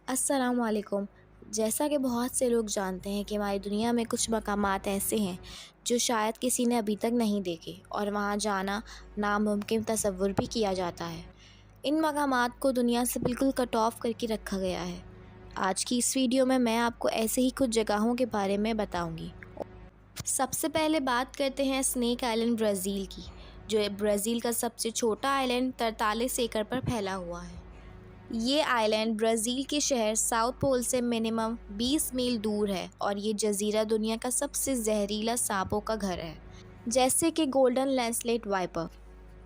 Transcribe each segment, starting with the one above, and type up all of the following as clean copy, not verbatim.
अस्सलाम वालेकुम। जैसा कि बहुत से लोग जानते हैं कि हमारी दुनिया में कुछ मकामात ऐसे हैं जो शायद किसी ने अभी तक नहीं देखे और वहाँ जाना नामुमकिन तसव्वुर भी किया जाता है। इन मकामात को दुनिया से बिल्कुल कट ऑफ करके रखा गया है। आज की इस वीडियो में मैं आपको ऐसे ही कुछ जगहों के बारे में बताऊंगी। सबसे पहले बात करते हैं स्नेक आइलैंड ब्राज़ील की, जो ब्राज़ील का सबसे छोटा आइलैंड 43 एकड़ पर फैला हुआ है। ये आइलैंड ब्राज़ील के शहर साउथ पोल से मिनिमम 20 मील दूर है और ये जजीरा दुनिया का सबसे जहरीला सांपों का घर है, जैसे कि गोल्डन लैंसलेट वाइपर,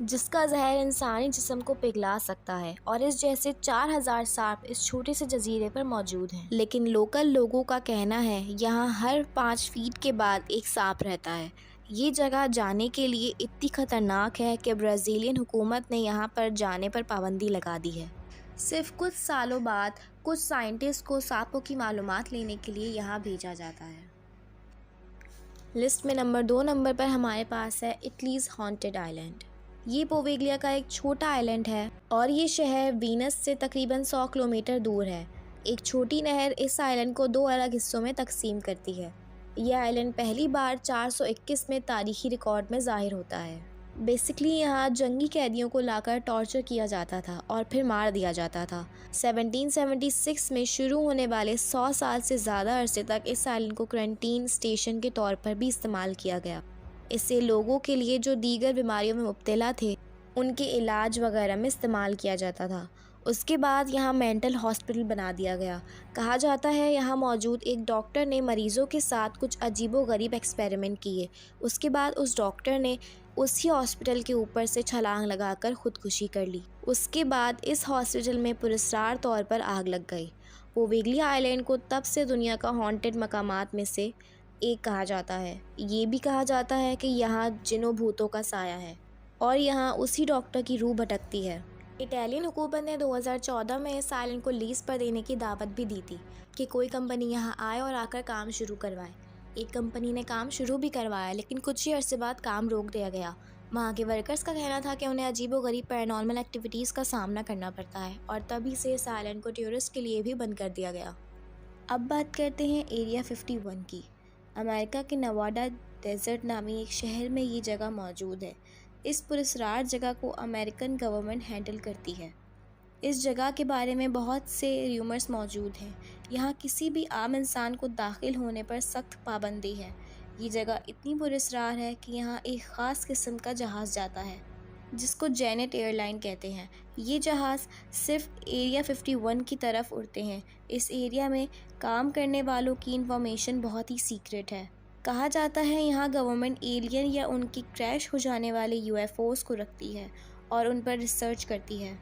जिसका जहर इंसानी जिस्म को पिघला सकता है, और इस जैसे 4000 सांप इस छोटे से जजीरे पर मौजूद हैं। लेकिन लोकल लोगों का कहना है यहाँ हर 5 फीट के बाद एक सांप रहता है। ये जगह जाने के लिए इतनी ख़तरनाक है कि ब्राज़ीलियन हुकूमत ने यहाँ पर जाने पर पाबंदी लगा दी है। सिर्फ कुछ सालों बाद कुछ साइंटिस्ट को सांपों की मालूमात लेने के लिए यहाँ भेजा जाता है। लिस्ट में नंबर 2 नंबर पर हमारे पास है इटलीज़ हॉन्टेड आइलैंड। ये पोवेगलिया का एक छोटा आइलैंड है और ये शहर वीनस से तकरीबन 100 किलोमीटर दूर है। एक छोटी नहर इस आइलैंड को 2 अलग हिस्सों में तकसीम करती है। यह आइलैंड पहली बार 421 में तारीखी रिकॉर्ड में ज़ाहिर होता है। बेसिकली यहाँ जंगी कैदियों को लाकर टॉर्चर किया जाता था और फिर मार दिया जाता था। 1776 में शुरू होने वाले 100 साल से ज़्यादा अरसे तक इस आइलैंड को क्वारंटीन स्टेशन के तौर पर भी इस्तेमाल किया गया। इससे लोगों के लिए जो दीगर बीमारियों में मुब्तला थे उनके इलाज वगैरह में इस्तेमाल किया जाता था। उसके बाद यहाँ मेंटल हॉस्पिटल बना दिया गया। कहा जाता है यहाँ मौजूद एक डॉक्टर ने मरीज़ों के साथ कुछ अजीबोगरीब एक्सपेरिमेंट किए। उसके बाद उस डॉक्टर ने उसी हॉस्पिटल के ऊपर से छलांग लगाकर ख़ुदकुशी कर ली। उसके बाद इस हॉस्पिटल में पुरस्कार तौर पर आग लग गई। पोवेगलिया आइलैंड को तब से दुनिया का हॉन्टेड मकामात में से एक कहा जाता है। ये भी कहा जाता है कि यहाँ जिनों भूतों का साया है और यहाँ उसी डॉक्टर की रूह भटकती है। इटालियन हुकूमत ने 2014 में इस आइलैंड को लीज़ पर देने की दावत भी दी थी कि कोई कंपनी यहाँ आए और आकर काम शुरू करवाए। एक कंपनी ने काम शुरू भी करवाया, लेकिन कुछ ही अरसे बाद काम रोक दिया गया। वहाँ के वर्कर्स का कहना था कि उन्हें अजीबोगरीब पैरानॉर्मल एक्टिविटीज़ का सामना करना पड़ता है और तभी से इस आइलैंड को टूरिस्ट के लिए भी बंद कर दिया गया। अब बात करते हैं एरिया 51 की। अमेरिका के नवाडा डेजर्ट नामी एक शहर में ये जगह मौजूद है। इस पुरस्कार जगह को अमेरिकन गवर्नमेंट हैंडल करती है। इस जगह के बारे में बहुत से र्यूमर्स मौजूद हैं। यहाँ किसी भी आम इंसान को दाखिल होने पर सख्त पाबंदी है। ये जगह इतनी पुरस्कार है कि यहाँ एक ख़ास किस्म का जहाज़ जाता है जिसको जेनेट एयरलाइन कहते हैं। ये जहाज़ सिर्फ एरिया 51 की तरफ उड़ते हैं। इस एरिया में काम करने वालों की इंफॉर्मेशन बहुत ही सीक्रेट है। कहा जाता है यहाँ गवर्नमेंट एलियन या उनकी क्रैश हो जाने वाले यूएफओज़ को रखती है और उन पर रिसर्च करती है।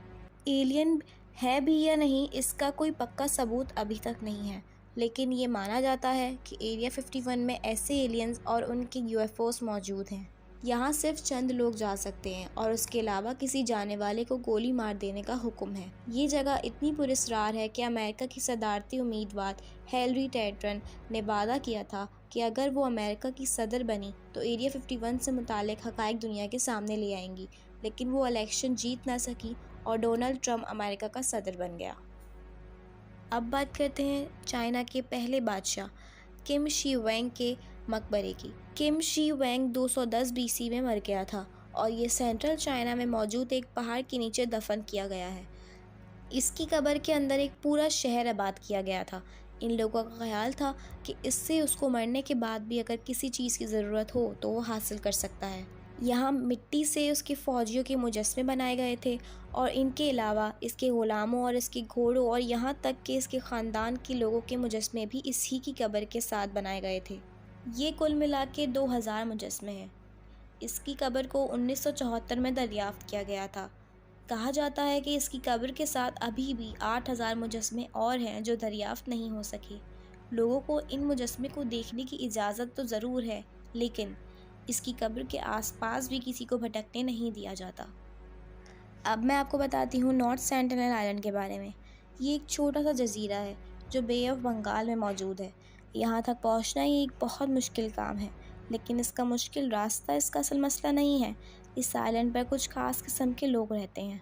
एलियन है भी या नहीं इसका कोई पक्का सबूत अभी तक नहीं है, लेकिन ये माना जाता है कि एरिया 51 में ऐसे एलियंस और उनके यूएफओज़ मौजूद हैं। यहाँ सिर्फ चंद लोग जा सकते हैं और उसके अलावा किसी जाने वाले को गोली मार देने का हुक्म है। ये जगह इतनी पुरस्कार है कि अमेरिका की सदारती उम्मीदवार हिलरी क्लिंटन ने वादा किया था कि अगर वो अमेरिका की सदर बनी तो एरिया 51 से मुतालिक हक़ाइक़ दुनिया के सामने ले आएंगी, लेकिन वो इलेक्शन जीत ना सकी और डोनाल्ड ट्रंप अमेरिका का सदर बन गया। अब बात करते हैं चाइना के पहले बादशाह किम शी वेंग के मकबरे की। किम शी वेंग 210 बीसी में मर गया था और ये सेंट्रल चाइना में मौजूद एक पहाड़ के नीचे दफन किया गया है। इसकी कब्र के अंदर एक पूरा शहर आबाद किया गया था। इन लोगों का ख्याल था कि इससे उसको मरने के बाद भी अगर किसी चीज़ की ज़रूरत हो तो वो हासिल कर सकता है। यहाँ मिट्टी से उसके फ़ौजियों के मुजस्मे बनाए गए थे और इनके अलावा इसके ग़ुलामों और इसके घोड़ों और यहाँ तक कि इसके ख़ानदान के लोगों के मुजस्मे भी इसी की कब्र के साथ बनाए गए थे। ये कुल मिला के 2000 मुजस्मे हैं। इसकी कब्र को 1974 में दरियाफ़्त किया गया था। कहा जाता है कि इसकी कब्र के साथ अभी भी 8000 मुजस्मे और हैं जो दरियाफ़्त नहीं हो सके। लोगों को इन मुजस्मे को देखने की इजाज़त तो ज़रूर है, लेकिन इसकी कब्र के आसपास भी किसी को भटकने नहीं दिया जाता। अब मैं आपको बताती हूँ नॉर्थ सेंटिनल आइलैंड के बारे में। ये एक छोटा सा जजीरा है जो बे ऑफ बंगाल में मौजूद है। यहाँ तक पहुँचना ही एक बहुत मुश्किल काम है, लेकिन इसका मुश्किल रास्ता इसका असल मसला नहीं है। इस आइलैंड पर कुछ ख़ास किस्म के लोग रहते हैं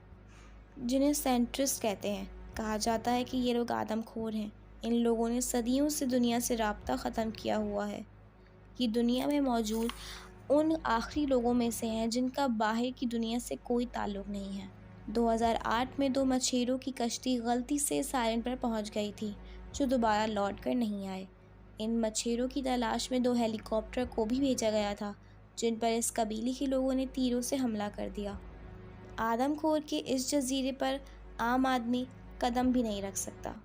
जिन्हें सेंट्रिस्ट कहते हैं। कहा जाता है कि ये लोग आदमखोर हैं। इन लोगों ने सदियों से दुनिया से राब्ता ख़त्म किया हुआ है। ये दुनिया में मौजूद उन आखिरी लोगों में से हैं जिनका बाहर की दुनिया से कोई ताल्लुक़ नहीं है। 2008 में 2 मछेरों की कश्ती गलती से इस आइलैंड पर पहुंच गई थी, जो दोबारा लौट कर नहीं आए। इन मछेरों की तलाश में 2 हेलीकॉप्टर को भी भेजा गया था, जिन पर इस कबीले के लोगों ने तीरों से हमला कर दिया। आदमखोर के इस जजीरे पर आम आदमी कदम भी नहीं रख सकता।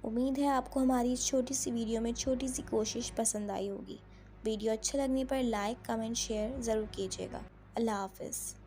उम्मीद है आपको हमारी इस छोटी सी वीडियो में छोटी सी कोशिश पसंद आई होगी। वीडियो अच्छा लगने पर लाइक, कमेंट, शेयर ज़रूर कीजिएगा। अल्लाह हाफ़िज़।